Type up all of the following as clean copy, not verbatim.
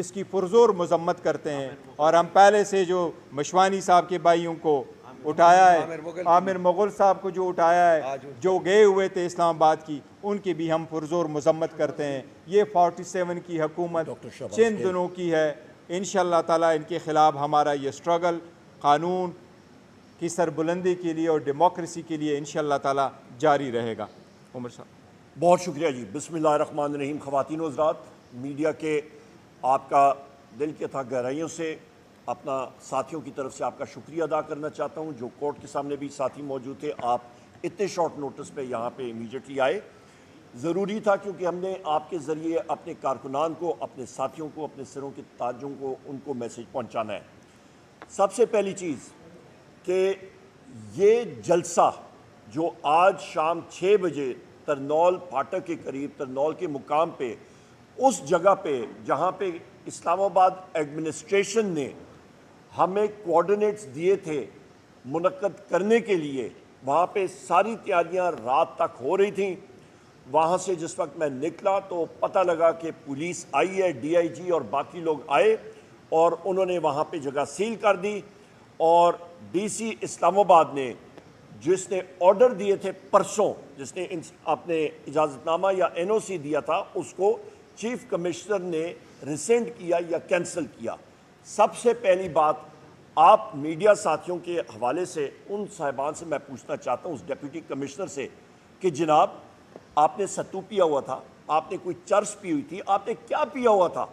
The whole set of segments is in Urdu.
اس کی پرزور مذمت کرتے ہیں، اور ہم پہلے سے جو مشوانی صاحب کے بھائیوں کو اٹھایا ہے، عامر مغل صاحب کو جو اٹھایا ہے، جو گئے ہوئے تھے اسلام آباد کی، ان کی بھی ہم پرزور مذمت کرتے ہیں۔ یہ 47 کی حکومت چند دنوں کی ہے، انشاءاللہ تعالیٰ ان کے خلاف ہمارا یہ سٹرگل قانون کی سربلندی کے لیے اور ڈیموکریسی کے لیے انشاءاللہ تعالیٰ جاری رہے گا۔ عمر صاحب بہت شکریہ جی۔ بسم اللہ الرحمن الرحیم۔ خواتین و حضرات، میڈیا کے آپ کا دل کے تھا گہرائیوں سے اپنا ساتھیوں کی طرف سے آپ کا شکریہ ادا کرنا چاہتا ہوں۔ جو کورٹ کے سامنے بھی ساتھی موجود تھے، آپ اتنے شارٹ نوٹس پہ یہاں پہ امیڈیٹلی آئے، ضروری تھا کیونکہ ہم نے آپ کے ذریعے اپنے کارکنان کو، اپنے ساتھیوں کو، اپنے سروں کے تاجوں کو ان کو میسج پہنچانا ہے۔ سب سے پہلی چیز کہ یہ جلسہ جو آج شام 6 بجے ترنول پھاٹک کے قریب، ترنول کے مقام پہ، اس جگہ پہ جہاں پہ اسلام آباد ایڈمنسٹریشن نے ہمیں کوآرڈینیٹس دیے تھے منعقد کرنے کے لیے، وہاں پہ ساری تیاریاں رات تک ہو رہی تھیں۔ وہاں سے جس وقت میں نکلا تو پتہ لگا کہ پولیس آئی ہے، ڈی آئی جی اور باقی لوگ آئے اور انہوں نے وہاں پہ جگہ سیل کر دی، اور ڈی سی اسلام آباد نے جس نے آرڈر دیے تھے پرسوں، جس نے اپنے اجازت نامہ یا این او سی دیا تھا، اس کو چیف کمشنر نے ریسینڈ کیا یا کینسل کیا۔ سب سے پہلی بات، آپ میڈیا ساتھیوں کے حوالے سے ان صاحبان سے میں پوچھنا چاہتا ہوں، اس ڈیپٹی کمشنر سے، کہ جناب آپ نے ستو پیا ہوا تھا، آپ نے کوئی چرس پی ہوئی تھی، آپ نے کیا پیا ہوا تھا؟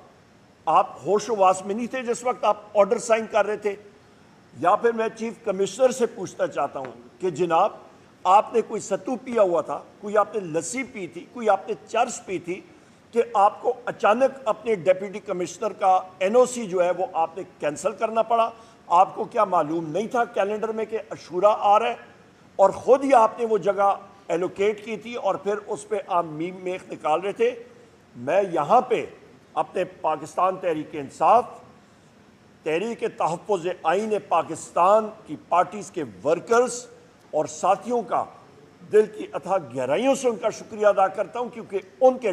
آپ ہوش و واس میں نہیں تھے جس وقت آپ آرڈر سائن کر رہے تھے؟ یا پھر میں چیف کمشنر سے پوچھنا چاہتا ہوں کہ جناب آپ نے کوئی ستو پیا ہوا تھا، کوئی آپ نے لسی پی تھی، کوئی آپ نے چرس پی تھی، کہ آپ کو اچانک اپنے ڈیپٹی کمشنر کا این او سی جو ہے وہ آپ نے کینسل کرنا پڑا؟ آپ کو کیا معلوم نہیں تھا کیلنڈر میں کہ عاشورہ آ رہا ہے؟ اور خود ہی آپ نے وہ جگہ ایلوکیٹ کی تھی اور پھر اس پہ آپ میم میخ نکال رہے تھے۔ میں یہاں پہ اپنے پاکستان تحریک انصاف، تحریک تحفظ آئین پاکستان کی پارٹیز کے ورکرز اور ساتھیوں کا دل کی اتھا گہرائیوں سے ان کا شکریہ ادا کرتا ہوں، کیونکہ ان کے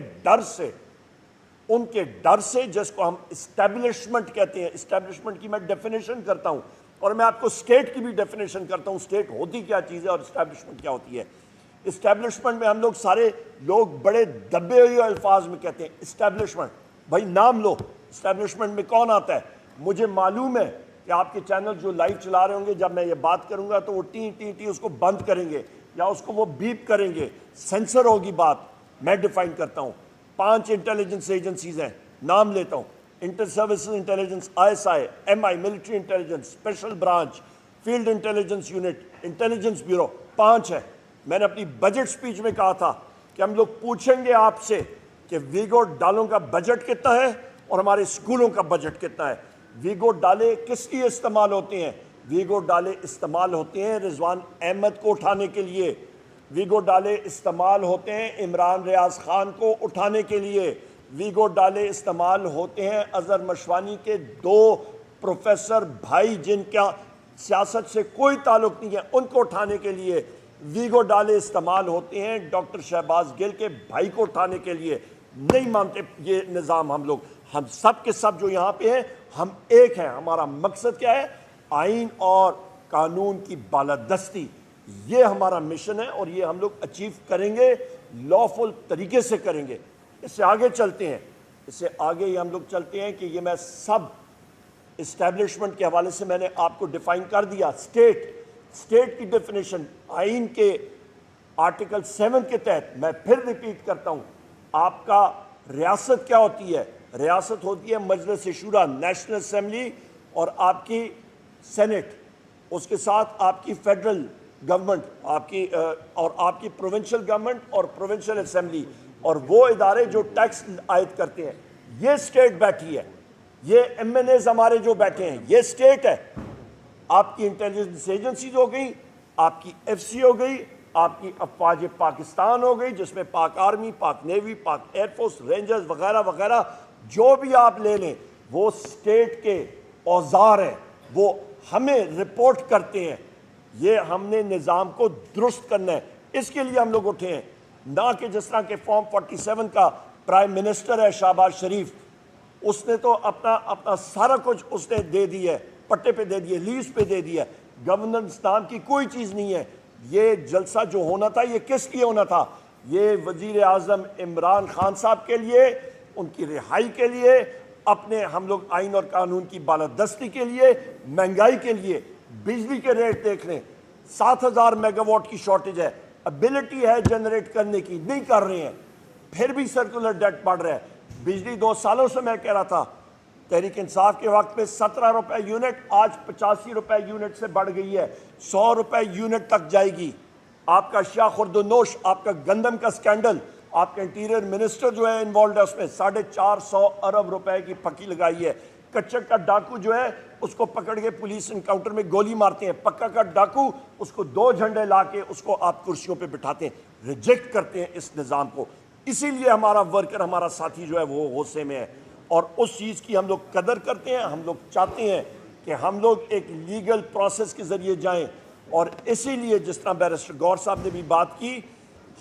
ڈر سے جس کو ہم اسٹیبلشمنٹ کہتے ہیں، اسٹیبلشمنٹ کی میں ڈیفینیشن کرتا ہوں اور میں آپ کو اسٹیٹ کی بھی ڈیفینیشن کرتا ہوں، اسٹیٹ ہوتی کیا چیز ہے اور اسٹیبلشمنٹ کیا ہوتی ہے۔ اسٹیبلشمنٹ میں ہم لوگ سارے لوگ بڑے دبے ہوئے الفاظ میں کہتے ہیں اسٹیبلشمنٹ، بھائی نام لو، اسٹیبلشمنٹ میں کون آتا ہے؟ مجھے معلوم ہے کہ آپ کے چینل جو لائیو چلا رہے ہوں گے، جب میں یہ بات کروں گا تو وہ ٹی ٹی ٹی اس کو بند کریں گے یا اس کو وہ بیپ کریں گے، سینسر ہوگی بات۔ میں ڈیفائن کرتا ہوں، 5 انٹیلیجنس ایجنسیز ہیں، نام لیتا ہوں: inter services intelligence, I S I, M I, military intelligence, special branch, field intelligence unit, intelligence bureau, 5 ہے۔ میں نے اپنی بجٹ سپیچ میں کہا تھا کہ ہم لوگ پوچھیں گے آپ سے کہ ویگو ڈالوں کا بجٹ کتنا ہے اور ہمارے اسکولوں کا بجٹ کتنا ہے۔ ویگو ڈالے کس لیے استعمال ہوتے ہیں؟ ویگو ڈالے استعمال ہوتے ہیں رضوان احمد کو اٹھانے کے لیے، ویگو ڈالے استعمال ہوتے ہیں عمران ریاض خان کو اٹھانے کے لیے، ویگو ڈالے استعمال ہوتے ہیں اظہر مشوانی کے 2 پروفیسر بھائی جن کا سیاست سے کوئی تعلق نہیں ہے، ان کو اٹھانے کے لیے، ویگو ڈالے استعمال ہوتے ہیں ڈاکٹر شہباز گل کے بھائی کو اٹھانے کے لیے۔ نہیں مانتے یہ نظام ہم سب کے سب جو یہاں پہ ہیں، ہم ایک ہیں۔ ہمارا مقصد کیا ہے؟ آئین اور قانون کی بالادستی، یہ ہمارا مشن ہے اور یہ ہم لوگ اچیو کریں گے، لافل طریقے سے کریں گے۔ اس سے آگے چلتے ہیں، اس سے آگے یہ ہم لوگ چلتے ہیں کہ یہ میں سب اسٹیبلشمنٹ کے حوالے سے میں نے آپ کو ڈیفائن کر دیا۔ اسٹیٹ کی ڈیفینیشن آئین کے آرٹیکل 7 کے تحت میں پھر ریپیٹ کرتا ہوں، آپ کا ریاست کیا ہوتی ہے؟ ریاست ہوتی ہے مجلس شورا، نیشنل اسمبلی، اور آپ کی سینٹ، اس کے ساتھ آپ کی فیڈرل گورنمنٹ، آپ کی پروونشل گورنمنٹ اور پروونشل اسمبلی، اور وہ ادارے جو ٹیکس عائد کرتے ہیں۔ یہ اسٹیٹ بیٹھی ہے، یہ ایم این ایز ہمارے جو بیٹھے ہیں، یہ اسٹیٹ ہے۔ آپ کی انٹیلیجنس ایجنسیز ہو گئی، آپ کی ایف سی ہو گئی، آپ کی افواج پاکستان ہو گئی، جس میں پاک آرمی، پاک نیوی، پاک ایئر فورس، رینجرز وغیرہ وغیرہ، جو بھی آپ لے لیں وہ اسٹیٹ کے اوزار ہیں، وہ ہمیں رپورٹ کرتے ہیں۔ یہ ہم نے نظام کو درست کرنا ہے، اس کے لیے ہم لوگ اٹھے ہیں، نہ کہ جس طرح کہ فارم 47 کا پرائم منسٹر ہے شہباز شریف، اس نے تو اپنا سارا کچھ اس نے دے دی ہے، پٹے پہ دے دیے، لیز پہ دے دیا. گورننس نام کی کوئی چیز نہیں ہے. یہ جلسہ جو ہونا تھا یہ کس لیے ہونا تھا؟ یہ وزیر اعظم عمران خان صاحب کے لیے، ان کی رہائی کے لیے، اپنے ہم لوگ آئین اور قانون کی بالادستی کے لیے، مہنگائی کے لیے. بجلی کے ریٹ دیکھ لیں، 7,000 میگا واٹ کی شارٹیج ہے، ابیلٹی ہے جنریٹ کرنے کی، نہیں کر رہے ہیں، پھر بھی سرکولر ڈیٹ بڑھ رہا ہے. بجلی 2 سالوں سے میں کہہ رہا تھا، تحریک انصاف کے وقت میں 17 روپے یونٹ، آج 85 روپے یونٹ سے بڑھ گئی ہے، 100 روپے یونٹ تک جائے گی. آپ کا اشیاء خرد و نوش، آپ کا گندم کا سکینڈل، آپ کا انٹیریئر منسٹر جو ہے انوالوڈ ہے اس میں 450 ارب روپے کی پھکی لگائی ہے. کچا کا ڈاکو جو ہے اس کو پکڑ کے پولیس انکاؤنٹر میں گولی مارتے ہیں، پکا کا ڈاکو اس کو 2 جھنڈے لا کے اس کو آپ کرسیوں پہ بٹھاتے ہیں. ریجیکٹ کرتے ہیں اس نظام کو. اسی لیے ہمارا ورکر، ہمارا ساتھی جو ہے وہ غصے میں ہے، اور اس چیز کی ہم لوگ قدر کرتے ہیں. ہم لوگ چاہتے ہیں کہ ہم لوگ ایک لیگل پروسیس کے ذریعے جائیں، اور اسی لیے جس طرح بیرسٹر گور صاحب نے بھی بات کی،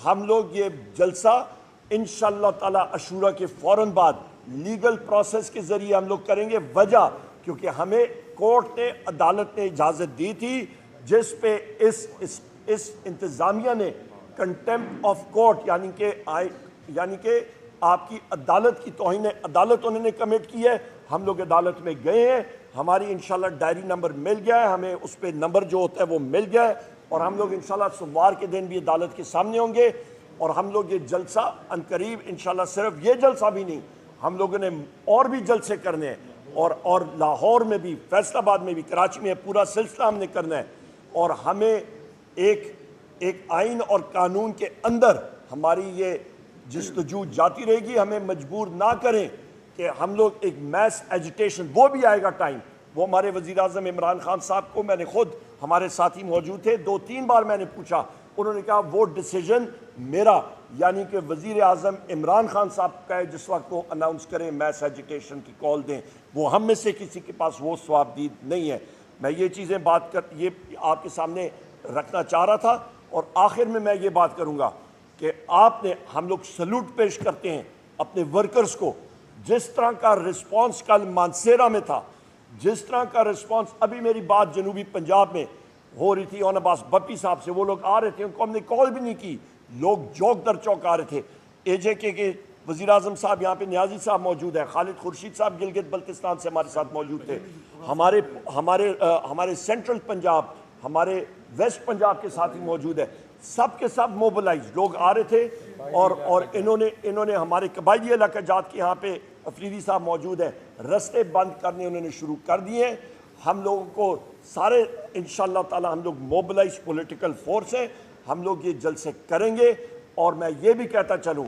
ہم لوگ یہ جلسہ انشاءاللہ تعالی عاشورہ کے فوراً بعد لیگل پروسیس کے ذریعے ہم لوگ کریں گے. وجہ کیونکہ ہمیں کورٹ نے، عدالت نے اجازت دی تھی، جس پہ اس انتظامیہ نے کنٹیمپٹ آف کورٹ یعنی کہ آپ کی عدالت کی توہین عدالت انہوں نے کمٹ کی ہے. ہم لوگ عدالت میں گئے ہیں، ہماری انشاءاللہ ڈائری نمبر مل گیا ہے، ہمیں اس پہ نمبر جو ہوتا ہے وہ مل گیا ہے، اور ہم لوگ انشاءاللہ سوموار کے دن بھی عدالت کے سامنے ہوں گے. اور ہم لوگ یہ جلسہ عنقریب انشاءاللہ، صرف یہ جلسہ بھی نہیں، ہم لوگوں نے اور بھی جلسے کرنے ہیں، اور لاہور میں بھی، فیصل آباد میں بھی، کراچی میں پورا سلسلہ ہم نے کرنا ہے. اور ہمیں ایک آئین اور قانون کے اندر ہماری یہ جستجو جاتی رہے گی. ہمیں مجبور نہ کریں کہ ہم لوگ ایک میس ایجیٹیشن، وہ بھی آئے گا ٹائم. وہ ہمارے وزیر اعظم عمران خان صاحب کو میں نے خود، ہمارے ساتھی موجود تھے، 2-3 بار میں نے پوچھا، انہوں نے کہا وہ ڈیسیجن میرا یعنی کہ وزیر اعظم عمران خان صاحب کا ہے، جس وقت وہ اناؤنس کریں میس ایجیٹیشن کی کال دیں. وہ ہم میں سے کسی کے پاس وہ ثوابدید نہیں ہے. میں یہ چیزیں یہ آپ کے سامنے رکھنا چاہ رہا تھا. اور آخر میں یہ بات کروں گا کہ ہم لوگ سلوٹ پیش کرتے ہیں اپنے ورکرز کو. جس طرح کا رسپانس کل مانسیرا میں تھا، جس طرح کا رسپانس، ابھی میری بات جنوبی پنجاب میں ہو رہی تھی اون عباس بپی صاحب سے، وہ لوگ آ رہے تھے، ان کو ہم نے کال بھی نہیں کی، لوگ چوک در چوک آ رہے تھے. اے جے کے وزیر اعظم صاحب یہاں پہ، نیازی صاحب موجود ہے، خالد خورشید صاحب گلگت بلتستان سے ہمارے ساتھ موجود تھے، ہمارے سینٹرل پنجاب، ہمارے ویسٹ پنجاب کے ساتھی موجود ہے. سب کے سب موبلائز لوگ آ رہے تھے، اور انہوں نے ہمارے قبائلی علاقہ جات کے یہاں پہ افریدی صاحب موجود ہیں، رستے بند کرنے انہوں نے شروع کر دیے ہیں. ہم لوگوں کو سارے انشاءاللہ تعالی ہم لوگ موبلائز پولیٹیکل فورس ہیں، ہم لوگ یہ جلسے کریں گے. اور میں یہ بھی کہتا چلوں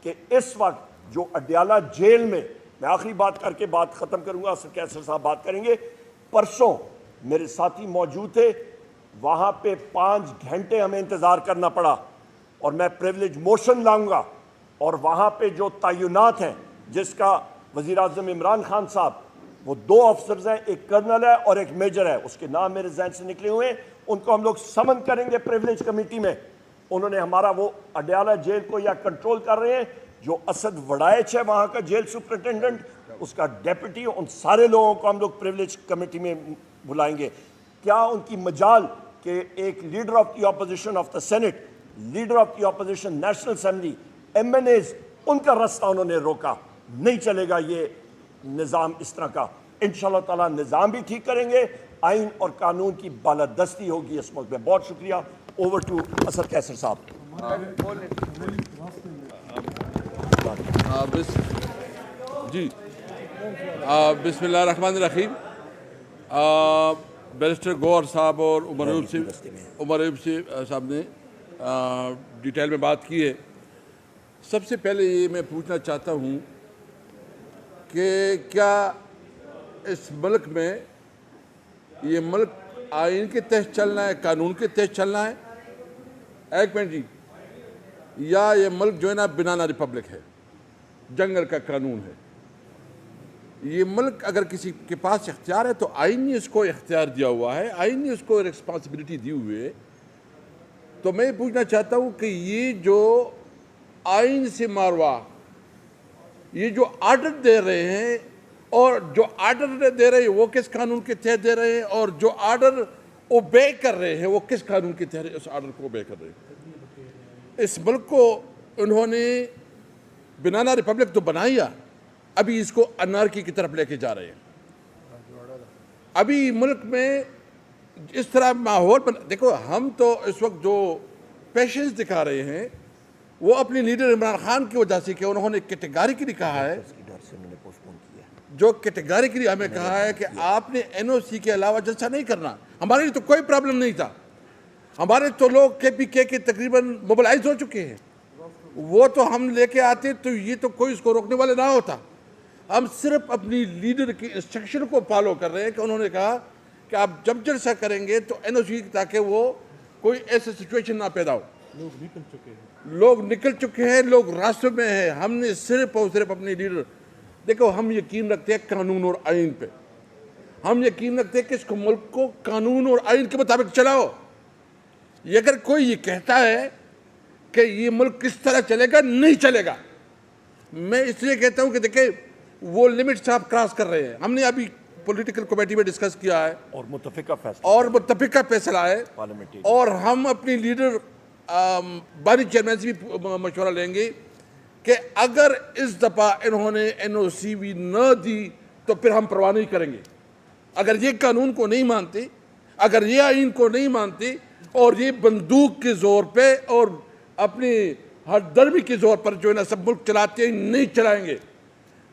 کہ اس وقت جو اڈیالہ جیل میں آخری بات کر کے بات ختم کروں گا، اسد کیسر صاحب بات کریں گے. پرسوں میرے ساتھی موجود تھے، وہاں پہ 5 گھنٹے ہمیں انتظار کرنا پڑا، اور میں پریولیج موشن لاؤں گا. اور وہاں پہ جو تعینات ہیں، جس کا وزیر اعظم عمران خان صاحب، وہ 2 افسرز ہیں، ایک کرنل ہے اور ایک میجر ہے، اس کے نام میرے ذہن سے نکلے ہوئے ہیں، ان کو ہم لوگ سمن کریں گے پریولیج کمیٹی میں. انہوں نے ہمارا وہ اڈیالہ جیل کو یا کنٹرول کر رہے ہیں، جو اسد وڑائچ ہے وہاں کا جیل سپرنٹینڈنٹ، اس کا ڈیپٹی، ان سارے لوگوں کو ہم لوگ پریولیج کمیٹی میں بلائیں گے. کیا ان کی مجال کہ ایک leader of the opposition of the senate, leader of the opposition national assembly, M N As, ان کا رستہ انہوں نے روکا. نہیں چلے گا یہ نظام اس طرح کا. انشاءاللہ تعالیٰ نظام بھی ٹھیک کریں گے، آئین اور قانون کی بالادستی ہوگی اس ملک میں. بہت شکریہ. اوور ٹو اسد کیسر صاحب. جی بسم اللہ الرحمن الرحیم. بیرسٹر گور صاحب اور عمر ایوب صاحب نے ڈیٹیل میں بات کی ہے. سب سے پہلے یہ میں پوچھنا چاہتا ہوں کہ کیا اس ملک میں یہ ملک آئین کے تحت چلنا ہے، قانون کے تحت چلنا ہے؟ ایک منٹ جی. یا یہ ملک جو ہے نا بنانا ریپبلک ہے، جنگل کا قانون ہے؟ یہ ملک اگر کسی کے پاس اختیار ہے تو آئین نے اس کو اختیار دیا ہوا ہے، آئین نے اس کو رسپانسبلٹی دی ہوئی ہے. تو میں پوچھنا چاہتا ہوں کہ یہ جو آئین سے ماروا، یہ جو آرڈر دے رہے ہیں، اور جو آرڈر دے رہے ہیں وہ کس قانون کے تحت دے رہے ہیں، اور جو آرڈر اوبے کر رہے ہیں وہ کس قانون کے تحت اس آرڈر کو اوبے کر رہے ہیں۔ اس ملک کو انہوں نے بنانا ریپبلک تو بنایا، ابھی اس کو انارکی کی طرف لے کے جا رہے ہیں۔ ابھی ملک میں اس طرح ماحول دیکھو، ہم تو اس وقت جو پیشنس دکھا رہے ہیں وہ اپنی لیڈر عمران خان کی وجہ سے، کہ انہوں نے کیٹیگریکلی کہا ہے، جو کیٹیگریکلی ہمیں کہا ہے کہ آپ نے این او سی کے علاوہ جلسہ نہیں کرنا۔ ہمارے لیے تو کوئی پرابلم نہیں تھا، ہمارے تو لوگ کے پی کے تقریباً موبلائز ہو چکے ہیں، وہ تو ہم لے کے آتے تو یہ تو کوئی اس کو روکنے والے نہ ہوتا۔ ہم صرف اپنی لیڈر کی انسٹرکشن کو فالو کر رہے ہیں کہ انہوں نے کہا کہ آپ جب جلسہ کریں گے تو این او سی، تاکہ وہ کوئی ایسے سچویشن نہ پیدا ہو۔ لوگ نکل چکے ہیں، لوگ راستوں میں ہیں۔ ہم نے صرف اور صرف اپنی لیڈر، دیکھو ہم یقین رکھتے ہیں قانون اور آئین پہ، ہم یقین رکھتے ہیں کہ اس کو ملک کو قانون اور آئین کے مطابق چلاؤ۔ یہ اگر کوئی یہ کہتا ہے کہ یہ ملک کس طرح چلے گا، نہیں چلے گا۔ میں اس لیے کہتا ہوں کہ دیکھیں وہ لمٹس آپ کراس کر رہے ہیں۔ ہم نے ابھی پولیٹیکل کمیٹی میں ڈسکس کیا ہے اور متفقہ فیصلہ ہے، اور ہم اپنی لیڈر بانی چیئرمین سے بھی مشورہ لیں گے کہ اگر اس دفعہ انہوں نے این او سی بھی نہ دی تو پھر ہم پرواہ نہیں کریں گے۔ اگر یہ قانون کو نہیں مانتے، اگر یہ آئین کو نہیں مانتے، اور یہ بندوق کے زور پہ اور اپنی ہر درمی کے زور پر جو ہے نا سب ملک چلاتے ہیں، نہیں چلائیں گے۔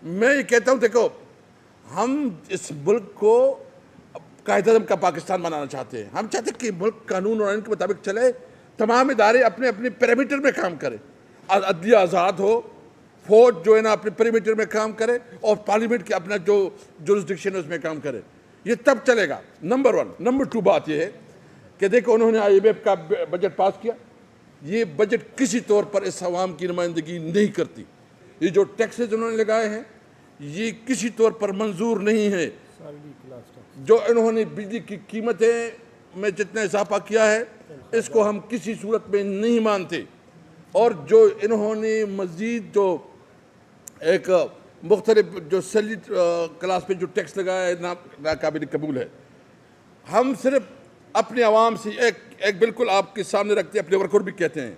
میں یہ کہتا ہوں دیکھو، ہم اس ملک کو قائد اعظم کا پاکستان بنانا چاہتے ہیں۔ ہم چاہتے ہیں کہ ملک قانون اور آئین کے مطابق چلے، تمام ادارے اپنے اپنے پیرامیٹر میں کام کریں، عدلیہ آزاد ہو، فوج جو ہے نا اپنے پیرامیٹر میں کام کرے، اور پارلیمنٹ کی اپنا جو جورسڈکشن ہے اس میں کام کرے۔ یہ تب چلے گا، نمبر 1۔ نمبر 2 بات یہ ہے کہ دیکھو انہوں نے آئی ایم ایف کا بجٹ پاس کیا، یہ بجٹ کسی طور پر اس عوام کی نمائندگی نہیں کرتی۔ یہ جو ٹیکسز انہوں نے لگائے ہیں یہ کسی طور پر منظور نہیں ہے۔ جو انہوں نے بجلی کی قیمتیں میں جتنا اضافہ کیا ہے اس کو ہم کسی صورت میں نہیں مانتے، اور جو انہوں نے مزید جو ایک مختلف جو سیلری کلاس پہ جو ٹیکس لگایا ہے ناقابل قبول ہے۔ ہم صرف اپنے عوام سے ایک بالکل آپ کے سامنے رکھتے ہیں، اپنے ورکر بھی کہتے ہیں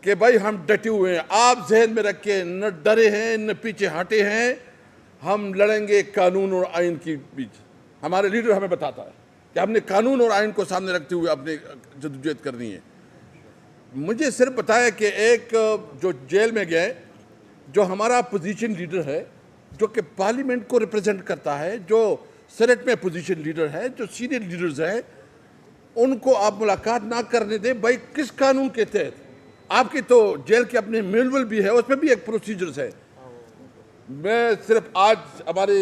کہ بھائی ہم ڈٹے ہوئے ہیں، آپ ذہن میں رکھیں، نہ ڈرے ہیں نہ پیچھے ہٹے ہیں، ہم لڑیں گے قانون اور آئین کے بیچ۔ ہمارے لیڈر ہمیں بتاتا ہے کہ ہم نے قانون اور آئین کو سامنے رکھتے ہوئے اپنے جدوجہد کرنی ہے۔ مجھے صرف بتایا کہ ایک جو جیل میں گئے، جو ہمارا اپوزیشن لیڈر ہے، جو کہ پارلیمنٹ کو ریپرزینٹ کرتا ہے، جو سینٹ میں اپوزیشن لیڈر ہے، جو سینئر لیڈرز ہیں، ان کو آپ ملاقات نہ کرنے دیں۔ بھائی کس قانون کے تحت؟ آپ کی تو جیل کے اپنے مینول بھی ہے، اس میں بھی ایک پروسیجرز ہے۔ میں صرف آج ہمارے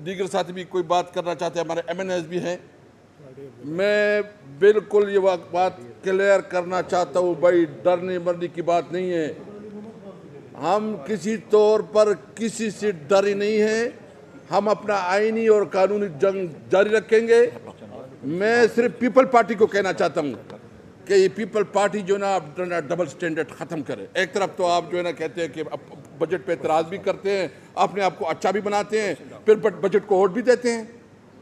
دیگر ساتھی بھی کوئی بات کرنا چاہتے ہیں، ہمارے ایم این ایز بھی ہیں، میں بالکل یہ بات کلیئر کرنا چاہتا ہوں، بھائی ڈرنے مرنے کی بات نہیں ہے۔ ہم کسی طور پر کسی سے ڈری نہیں ہیں، ہم اپنا آئینی اور قانونی جنگ جاری رکھیں گے۔ میں صرف پیپل پارٹی کو کہنا چاہتا ہوں کہ یہ پیپل پارٹی جو ہے نا ڈبل سٹینڈرڈ ختم کرے۔ ایک طرف تو آپ جو ہے نا کہتے ہیں کہ بجٹ پہ اعتراض بھی کرتے ہیں، اپنے آپ کو اچھا بھی بناتے ہیں، پھر بجٹ کو ووٹ بھی دیتے ہیں۔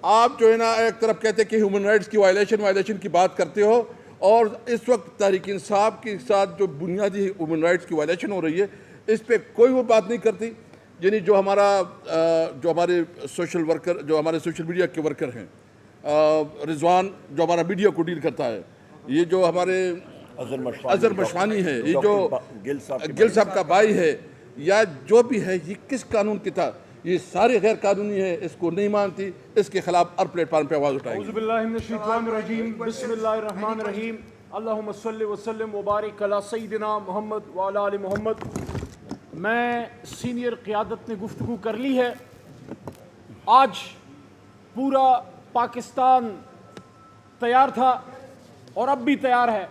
آپ جو ہے نا ایک طرف کہتے ہیں کہ ہیومن رائٹس کی وائلیشن کی بات کرتے ہو، اور اس وقت تحریک انصاف کے ساتھ جو بنیادی ہیومن رائٹس کی وائلیشن ہو رہی ہے اس پہ کوئی وہ بات نہیں کرتی۔ یعنی جو ہمارے سوشل ورکر، جو ہمارے سوشل میڈیا کے ورکر ہیں، رضوان جو ہمارا میڈیا کو ڈیل کرتا ہے، یہ جو ہمارے اظہر مشوانی ہے، یہ جو گل صاحب کا بھائی ہے، یا جو بھی ہے، یہ کس قانون کی تھا؟ یہ سارے غیر قانونی ہے، اس کو نہیں مانتی، اس کے خلاف ہر پلیٹ فارم پہ آواز اٹھائیں گے۔ اعوذ باللہ من الشیطان الرجیم، بسم اللہ الرحمن الرحیم، اللہم صلی وسلم وبارک علی سیدنا محمد وعلی آل محمد۔ میں سینئر قیادت نے گفتگو کر لی ہے۔ آج پورا پاکستان تیار تھا اور اب بھی تیار ہے۔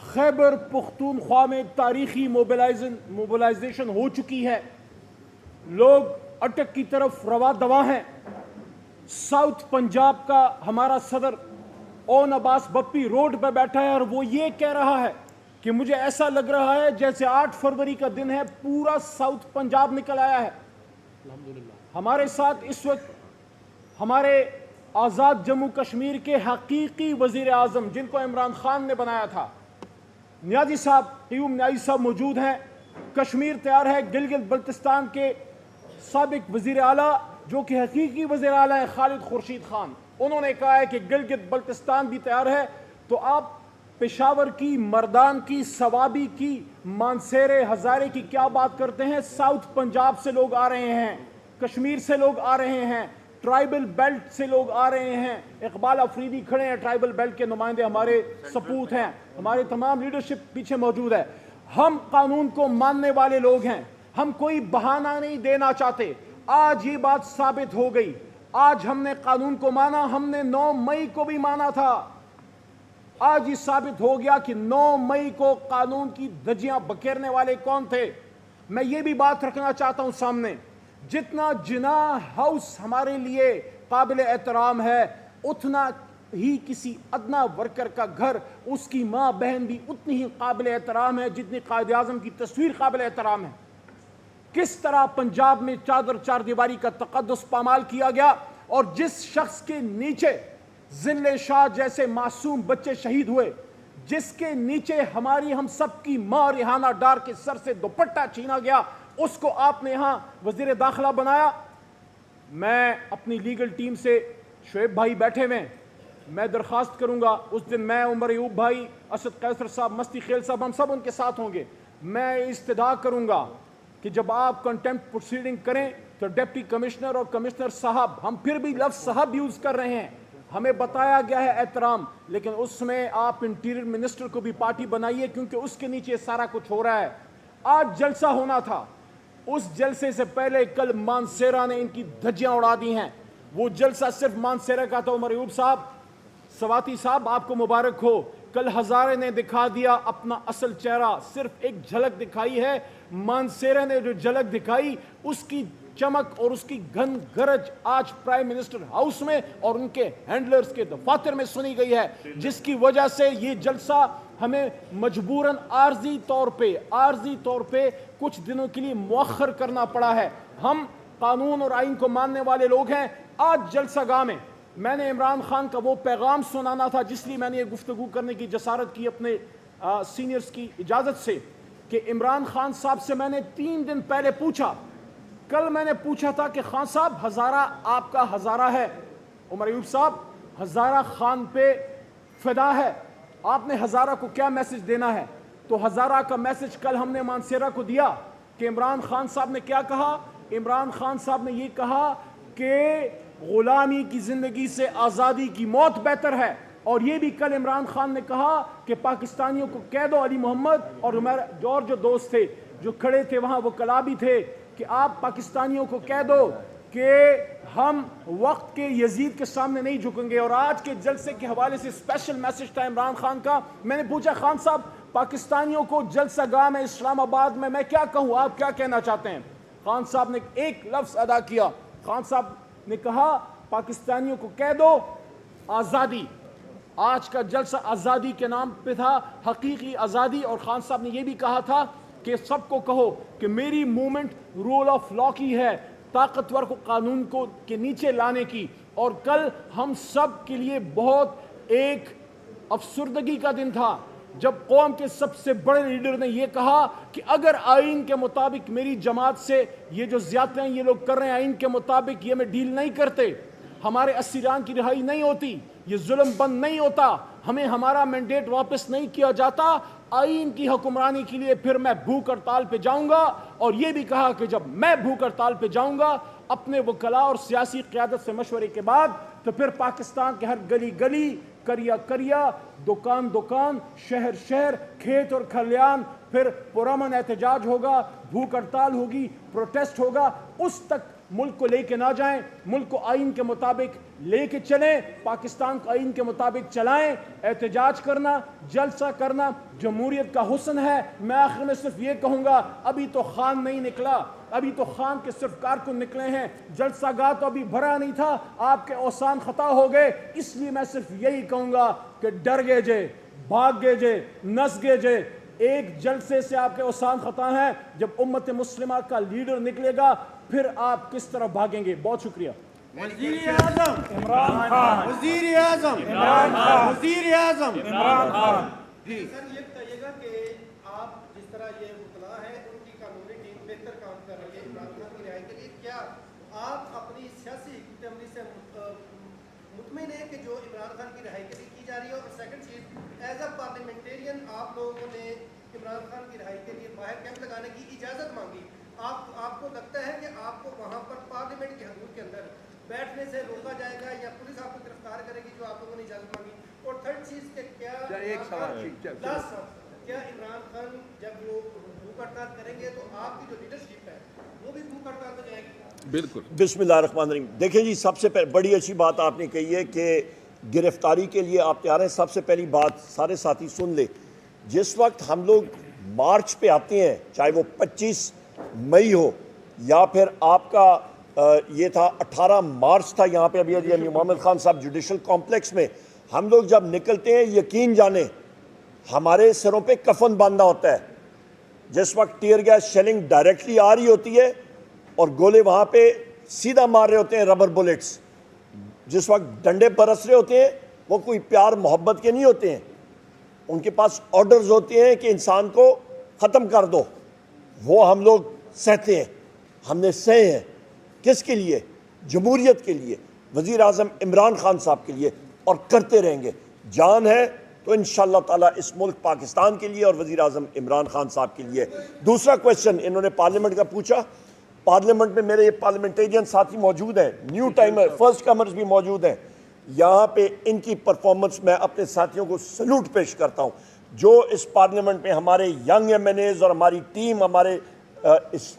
خیبر پختونخوا میں تاریخی موبلائزیشن ہو چکی ہے، لوگ اٹک کی طرف رواں دواں ہیں۔ ساؤتھ پنجاب کا ہمارا صدر اون عباس بپی روڈ پہ بیٹھا ہے اور وہ یہ کہہ رہا ہے کہ مجھے ایسا لگ رہا ہے جیسے 8 فروری کا دن ہے، پورا ساؤتھ پنجاب نکل آیا ہے۔ الحمدللہ ہمارے ساتھ اس وقت ہمارے آزاد جموں کشمیر کے حقیقی وزیر اعظم جن کو عمران خان نے بنایا تھا، نیازی صاحب، قیوم نیازی صاحب موجود ہیں۔ کشمیر تیار ہے۔ گلگت بلتستان کے سابق وزیر اعلیٰ جو کہ حقیقی وزیر اعلیٰ ہیں، خالد خورشید خان، انہوں نے کہا ہے کہ گلگت بلتستان بھی تیار ہے۔ تو آپ پشاور کی، مردان کی، سوابی کی، مانسیرے، ہزارے کی کیا بات کرتے ہیں؟ ساؤتھ پنجاب سے لوگ آ رہے ہیں، کشمیر سے لوگ آ رہے ہیں، ٹرائبل بیلٹ سے لوگ آ رہے ہیں۔ اقبال افریدی کھڑے ہیں، ٹرائبل بیلٹ کے نمائندے ہمارے سپوت ہیں، ہمارے تمام لیڈرشپ پیچھے موجود ہے۔ ہم قانون کو ماننے والے لوگ ہیں، ہم کوئی بہانہ نہیں دینا چاہتے۔ آج یہ بات ثابت ہو گئی، آج ہم نے قانون کو مانا، ہم نے 9 مئی کو بھی مانا تھا۔ آج یہ ثابت ہو گیا کہ 9 مئی کو قانون کی دھجیاں بکھیرنے والے کون تھے۔ میں یہ بھی بات رکھنا چاہتا ہوں سامنے، جتنا جناح ہاؤس ہمارے لیے قابل احترام ہے، اتنا ہی کسی ادنا ورکر کا گھر، اس کی ماں بہن بھی اتنی ہی قابل احترام ہے جتنی قائد اعظم کی تصویر قابل احترام ہے۔ کس طرح پنجاب میں چار دیواری کا تقدس پامال کیا گیا، اور جس شخص کے نیچے ذل شاہ جیسے معصوم بچے شہید ہوئے، جس کے نیچے ہماری ہم سب کی ماں ریحانہ ڈار کے سر سے دوپٹہ چھینا گیا، اس کو آپ نے یہاں وزیر داخلہ بنایا۔ میں اپنی لیگل ٹیم سے، شعیب بھائی بیٹھے ہوئے، میں درخواست کروں گا، اس دن میں، عمر ایوب بھائی، اسد قیصر صاحب، مستی خیل صاحب، ہم سب ان کے ساتھ ہوں گے۔ میں استدعا کروں گا کہ جب آپ کنٹیمپٹ پروسیڈنگ کریں تو ڈپٹی کمشنر اور کمشنر صاحب، ہم پھر بھی لفظ صاحب یوز کر رہے ہیں، ہمیں بتایا گیا ہے احترام، لیکن اس میں آپ انٹیریئر منسٹر کو بھی پارٹی بنائیے، کیونکہ اس کے نیچے سارا کچھ ہو رہا ہے۔ آج جلسہ ہونا تھا، اس جلسے سے پہلے کل مانسیرہ نے ان کی دھجیاں اڑا دی ہیں۔ وہ جلسہ صرف مانسیرہ کا تھا۔ عمر ایوب صاحب، سواتی صاحب، آپ کو مبارک ہو، کل ہزارے نے دکھا دیا اپنا اصل چہرہ، صرف ایک جھلک دکھائی ہے۔ مانسیرہ نے جو جھلک دکھائی، اس کی چمک اور اس کی گھن گرج آج پرائم منسٹر ہاؤس میں اور ان کے ہینڈلرز کے دفاتر میں سنی گئی ہے، جس کی وجہ سے یہ جلسہ ہمیں مجبوراً عارضی طور پہ کچھ دنوں کے لیے مؤخر کرنا پڑا ہے۔ ہم قانون اور آئین کو ماننے والے لوگ ہیں۔ آج جلسہ گاہ میں میں نے عمران خان کا وہ پیغام سنانا تھا، جس لیے میں نے یہ گفتگو کرنے کی جسارت کی اپنے سینئرز کی اجازت سے، کہ عمران خان صاحب سے میں نے 3 دن پہلے پوچھا، کل میں نے پوچھا تھا کہ خان صاحب ہزارہ آپ کا ہزارہ ہے، عمر ایوب صاحب ہزارہ خان پہ فدا ہے، آپ نے ہزارہ کو کیا میسج دینا ہے؟ تو ہزارہ کا میسج کل ہم نے مانسیرہ کو دیا کہ عمران خان صاحب نے کیا کہا؟ عمران خان صاحب نے یہ کہا کہ غلامی کی زندگی سے آزادی کی موت بہتر ہے، اور یہ بھی کل عمران خان نے کہا کہ پاکستانیوں کو کہہ دو، علی محمد اور جو دوست تھے جو کھڑے تھے وہاں، وہ کلابی تھے، کہ آپ پاکستانیوں کو کہہ دو کہ ہم وقت کے یزید کے سامنے نہیں جھکیں گے۔ اور آج کے جلسے کے حوالے سے اسپیشل میسج تھا عمران خان کا۔ میں نے پوچھا، خان صاحب پاکستانیوں کو جلسہ گاہ میں اسلام آباد میں کیا کہوں، آپ کیا کہنا چاہتے ہیں؟ خان صاحب نے ایک لفظ ادا کیا، خان صاحب نے کہا پاکستانیوں کو کہہ دو آزادی۔ آج کا جلسہ آزادی کے نام پہ تھا، حقیقی آزادی۔ اور خان صاحب نے یہ بھی کہا تھا کہ سب کو کہو کہ میری موومنٹ رول آف لا کی ہے، طاقتور کو قانون کو کے نیچے لانے کی۔ اور کل ہم سب کے لیے بہت ایک افسردگی کا دن تھا جب قوم کے سب سے بڑے لیڈر نے یہ کہا کہ اگر آئین کے مطابق میری جماعت سے یہ جو زیادتیاں یہ لوگ کر رہے ہیں، آئین کے مطابق یہ میں ڈیل نہیں کرتے، ہمارے اسیران کی رہائی نہیں ہوتی، یہ ظلم بند نہیں ہوتا، ہمیں ہمارا مینڈیٹ واپس نہیں کیا جاتا، آئین کی حکمرانی کے لیے پھر میں بھوک ہڑتال پہ جاؤں گا۔ اور یہ بھی کہا کہ جب میں بھوک ہڑتال پہ جاؤں گا اپنے وکلاء اور سیاسی قیادت سے مشورے کے بعد، تو پھر پاکستان کے ہر گلی گلی، کریا دکان، شہر، کھیت اور کھلیان پھر پرامن احتجاج ہوگا، بھوک ہڑتال ہوگی، پروٹیسٹ ہوگا۔ اس تک ملک کو لے کے نہ جائیں، ملک کو آئین کے مطابق لے کے چلیں، پاکستان کو آئین کے مطابق چلائیں۔ احتجاج کرنا، جلسہ کرنا جمہوریت کا حسن ہے۔ میں آخر میں صرف یہ کہوں گا، ابھی تو خان نہیں نکلا، ابھی تو خان کے صرف کارکن نکلے ہیں، جلسہ گاہ تو ابھی بھرا نہیں تھا، آپ کے اوسان خطا ہو گئے۔ اس لیے میں صرف یہی کہوں گا کہ ڈر گئے جے، بھاگ گئے جے، نس گئے جے۔ ایک جلسے سے آپ کے اوسان خطا ہیں، جب امت مسلمہ کا لیڈر نکلے گا پھر آپ کس طرف بھاگیں گے؟ بہت شکریہ. وزیر اعظم عمران خان. وزیر اعظم عمران خان. وزیر اعظم عمران خان. سر یہ بتائیے گا کہ آپ جس طرح یہ مطلع ہے ان کی قانونی ٹیم بہتر کام کر رہی ہے عمران خان کی رہائی کے لیے، کیا آپ اپنی سیاسی حکمت عملی سے مطمئن ہیں کہ جو عمران خان کی رہائی کے لیے کی جا رہی ہے؟ اور سیکنڈ چیز، ایز اے پارلیمنٹیرین آپ لوگوں نے عمران خان کی رہائی کے لیے باہر کیمپ لگانے کی اجازت مانگی، آپ کو لگتا ہے کہ آپ کو وہاں پر پارلیمنٹ کی حدود کے اندر بیٹھنے سے روکا جائے گا یا پولیس آپ کو گرفتار کرے گی جو آپ لوگوں نے اجازت مانگی؟ اور تھرڈ چیز کہ کیا عمران خان جب وہ بھوک ہڑتال کریں گے تو آپ کی جو لیڈرشپ ہے وہ بھی بھوک ہڑتال پہ جائے گی؟ بالکل. بسم اللہ الرحمن الرحیم. دیکھیں جی، سب سے بڑی اچھی بات آپ نے کہی ہے کہ گرفتاری کے لیے آپ تیار ہیں. سب سے پہلی بات سارے ساتھی سن لے، جس وقت ہم لوگ مارچ پہ آتے ہیں، چاہے وہ 25 مئی ہو یا پھر آپ کا یہ تھا 18 مارچ تھا یہاں پہ ابھی محمد خان صاحب جوڈیشل کمپلیکس میں، ہم لوگ جب نکلتے ہیں یقین جانیں ہمارے سروں پہ کفن باندھا ہوتا ہے. جس وقت ٹیئر گیس شیلنگ ڈائریکٹلی آ رہی ہوتی ہے اور گولے وہاں پہ سیدھا مار رہے ہوتے ہیں، ربر بلٹس، جس وقت ڈنڈے برس رہے ہوتے ہیں وہ کوئی پیار محبت کے نہیں ہوتے ہیں، ان کے پاس آرڈرز ہوتے ہیں کہ انسان کو ختم کر دو. وہ ہم لوگ سہتے ہیں، ہم نے سہے ہیں. کس کے لیے؟ جمہوریت کے لیے، وزیر اعظم عمران خان صاحب کے لیے، اور کرتے رہیں گے. جان ہے تو انشاءاللہ تعالیٰ اس ملک پاکستان کے لیے اور وزیر اعظم عمران خان صاحب کے لیے. دوسرا کویشچن انہوں نے پارلیمنٹ کا پوچھا. پارلیمنٹ میں میرے پارلیمنٹیرین ساتھی موجود ہیں، نیو ٹائمر فرسٹ کمرز بھی موجود ہیں. یہاں پہ ان کی پرفارمنس میں اپنے ساتھیوں کو سلوٹ پیش کرتا ہوں. جو اس پارلیمنٹ میں ہمارے ینگ ایم این ایز اور ہماری ٹیم،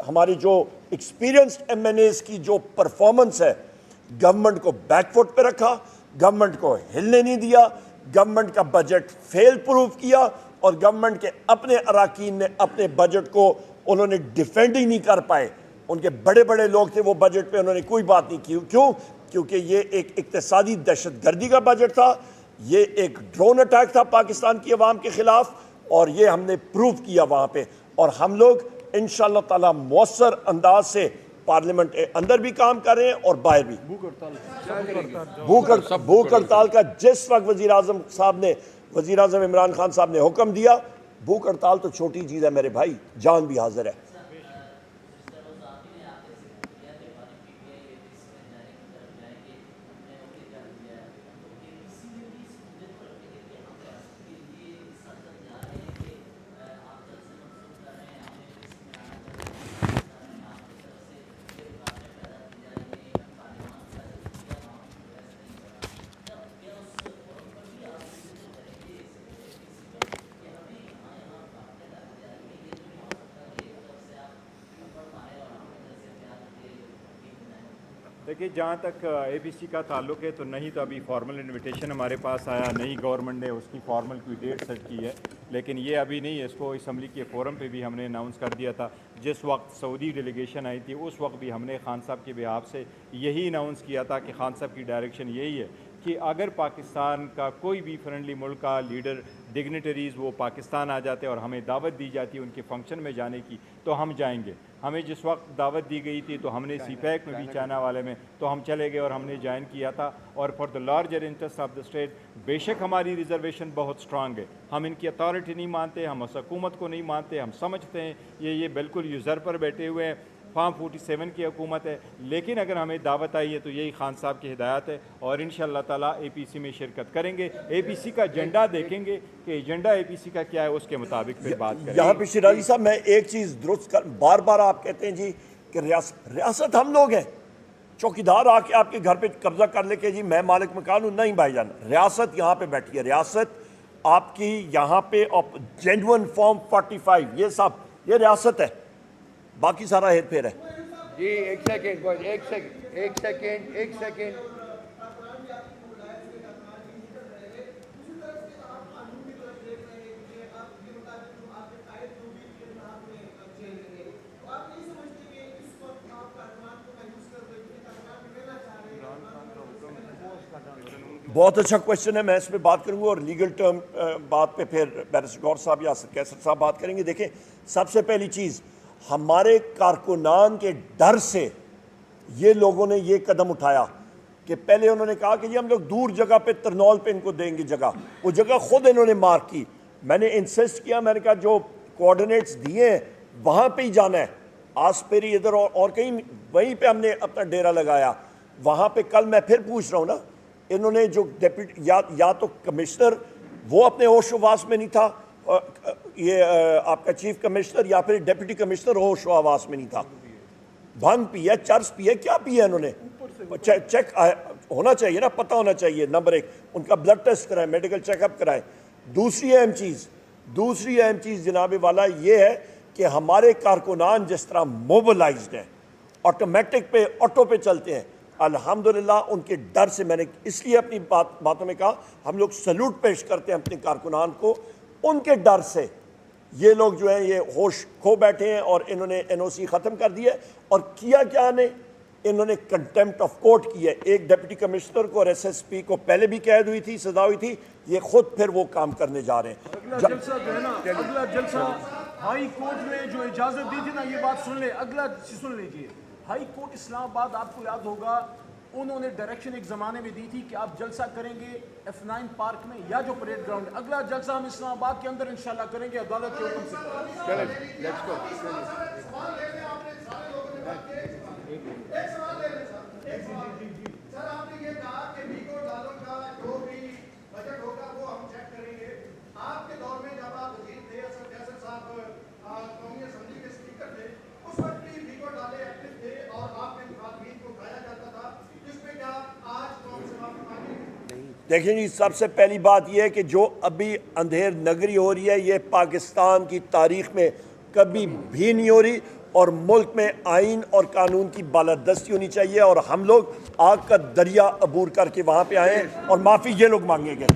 ہماری جو ایکسپیرینسڈ ایم این ایز کی جو پرفارمنس ہے، گورنمنٹ کو بیک فٹ پہ رکھا، گورنمنٹ کو ہلنے نہیں دیا، گورنمنٹ کا بجٹ فیل پروف کیا، اور گورنمنٹ کے اپنے اراکین نے اپنے بجٹ کو انہوں نے ڈیفینڈ ہی نہیں کر پائے. ان کے بڑے بڑے لوگ تھے، وہ بجٹ پہ انہوں نے کوئی بات نہیں کی. کیوں؟ کیونکہ یہ ایک اقتصادی دہشت گردی کا بجٹ تھا، یہ ایک ڈرون اٹیک تھا پاکستان کی عوام کے خلاف، اور یہ ہم نے پروف کیا وہاں پہ. اور ہم لوگ انشاءاللہ تعالیٰ مؤثر انداز سے پارلیمنٹ اندر بھی کام کر رہے ہیں اور باہر بھی. بھوک ہڑتال کا جس وقت وزیر اعظم عمران خان صاحب نے حکم دیا، بھوک ہڑتال تو چھوٹی چیز ہے میرے بھائی، جان بھی حاضر ہے. دیکھیے، جہاں تک اے پی سی کا تعلق ہے تو نہیں تو ابھی فارمل انویٹیشن ہمارے پاس آیا نہیں، گورنمنٹ نے اس کی فارمل کوئی ڈیٹ سیٹ کی ہے، لیکن یہ ابھی نہیں ہے. اس کو اسمبلی کے فورم پہ بھی ہم نے اناؤنس کر دیا تھا. جس وقت سعودی ڈیلیگیشن آئی تھی اس وقت بھی ہم نے خان صاحب کے بہاف سے یہی اناؤنس کیا تھا کہ خان صاحب کی ڈائریکشن یہی ہے کہ اگر پاکستان کا کوئی بھی فرینڈلی ملک کا لیڈر ڈگنیٹریز وہ پاکستان آ جاتے اور ہمیں دعوت دی جاتی ان کے فنکشن میں جانے کی تو ہم جائیں گے. ہمیں جس وقت دعوت دی گئی تھی تو ہم نے سی پیک میں بھی چائنا والے میں تو ہم چلے گئے اور ہم نے جوائن کیا تھا. اور for the larger interest of the state بے شک ہماری ریزرویشن بہت اسٹرانگ ہے. ہم ان کی اتھارٹی نہیں مانتے، ہم اس حکومت کو نہیں مانتے. ہم سمجھتے ہیں یہ بالکل یوزر پر بیٹھے ہوئے ہیں، فارم 47 کی حکومت ہے. لیکن اگر ہمیں دعوت آئی ہے تو یہی خان صاحب کی ہدایت ہے اور انشاءاللہ تعالیٰ اے پی سی میں شرکت کریں گے. اے پی سی کا ایجنڈا دیکھیں گے کہ ایجنڈا اے پی سی کا کیا ہے، اس کے مطابق پھر بات کریں گے. یہاں پہ شیرازی صاحب میں ایک چیز درست کر، بار بار آپ کہتے ہیں جی کہ ریاست ہم لوگ ہیں، چوکیدار آ کے آپ کے گھر پہ قبضہ کر لے کے جی میں مالک مکان ہوں. نہیں بھائی جان، ریاست یہاں پہ بیٹھی ہے. ریاست آپ کی یہاں پہ جینوئن فارم 45 یہ سب یہ ریاست ہے، باقی سارا ہیر پھیر ہے. جی ایک سیکنڈ. بہت اچھا کویشچن ہے، میں اس پہ بات کروں گا اور لیگل ٹرم بات پہ پھر بیرسٹر گور صاحب یا کیسر صاحب بات کریں گے. دیکھیں، سب سے پہلی چیز ہمارے کارکنان کے ڈر سے یہ لوگوں نے یہ قدم اٹھایا کہ پہلے انہوں نے کہا کہ یہ ہم لوگ دور جگہ پہ ترنول پہ ان کو دیں گے جگہ، وہ جگہ خود انہوں نے مارک کی. میں نے انسسٹ کیا، میں نے کہا جو کوآرڈینیٹس دیے ہیں وہاں پہ ہی جانا ہے. آسپیری ادھر اور کہیں وہیں پہ ہم نے اپنا ڈیرا لگایا. وہاں پہ کل میں پھر پوچھ رہا ہوں نا، انہوں نے جو ڈیپٹی یا تو کمشنر وہ اپنے ہوش و حواس میں نہیں تھا، یہ آپ کا چیف کمشنر، یا پھر ڈیپٹی کمشنر ہوش و حواس میں نہیں تھا. بھنگ پی ہے، چرس پی ہے، کیا پی ہے انہوں نے؟ چیک ہونا چاہیے نا، پتہ ہونا چاہیے. نمبر 1 ان کا بلڈ ٹیسٹ کرائیں، میڈیکل چیک اپ کرائیں. دوسری اہم چیز جناب والا یہ ہے کہ ہمارے کارکنان جس طرح موبلائزڈ ہیں، آٹومیٹک پہ آٹو پہ چلتے ہیں، الحمدللہ ان کے ڈر سے میں نے اس لیے اپنی باتوں میں کہا ہم لوگ سلوٹ پیش کرتے ہیں اپنے کارکنان کو. ان کے ڈر سے یہ لوگ جو ہیں یہ ہوش کھو بیٹھے ہیں اور انہوں نے NOC ختم کر دی ہے. اور کیا کیا نے انہوں نے کنٹیمپٹ آف کورٹ کی ہے. ایک ڈپٹی کمشنر کو اور SSP کو پہلے بھی قید ہوئی تھی، سزا ہوئی تھی، یہ خود پھر وہ کام کرنے جا رہے ہیں. اگلا جلسہ جو ہے نا، اگلا جلسہ ہائی کورٹ نے جو اجازت دی تھی نا، یہ بات سن لیں، اگلا سن لیجیے. ہائی کورٹ اسلام آباد، آپ کو یاد ہوگا انہوں نے ڈائریکشن ایک زمانے میں دی تھی کہ آپ جلسہ کریں گے F9 پارک میں یا جو پریڈ گراؤنڈ. اگلا جلسہ ہم اسلام آباد کے اندر انشاءاللہ کریں گے عدالت کے حکم سے. چلیں لیٹس گو. سر آپ نے یہ کہا کہ ویکو ڈالر کا جو بھی بجٹ ہوگا وہ ہم چیک کریں گے. آپ کے دور میں جب آپ وزیر تھے، اسد فیصل صاحب قومی اسمبلی کے اسپیکر تھے، اس وقت بھی ویکو ڈالے ایکٹیو تھے اور آپ کے مخالفین کو اٹھایا جاتا تھا، جس میں کیا آج قوم سے معافی مانگی؟ دیکھیں جی، سب سے پہلی بات یہ ہے کہ جو ابھی اندھیر نگری ہو رہی ہے یہ پاکستان کی تاریخ میں کبھی بھی نہیں ہو رہی، اور ملک میں آئین اور قانون کی بالادستی ہونی چاہیے. اور ہم لوگ آگ کا دریا عبور کر کے وہاں پہ آئے اور معافی یہ لوگ مانگیں گے.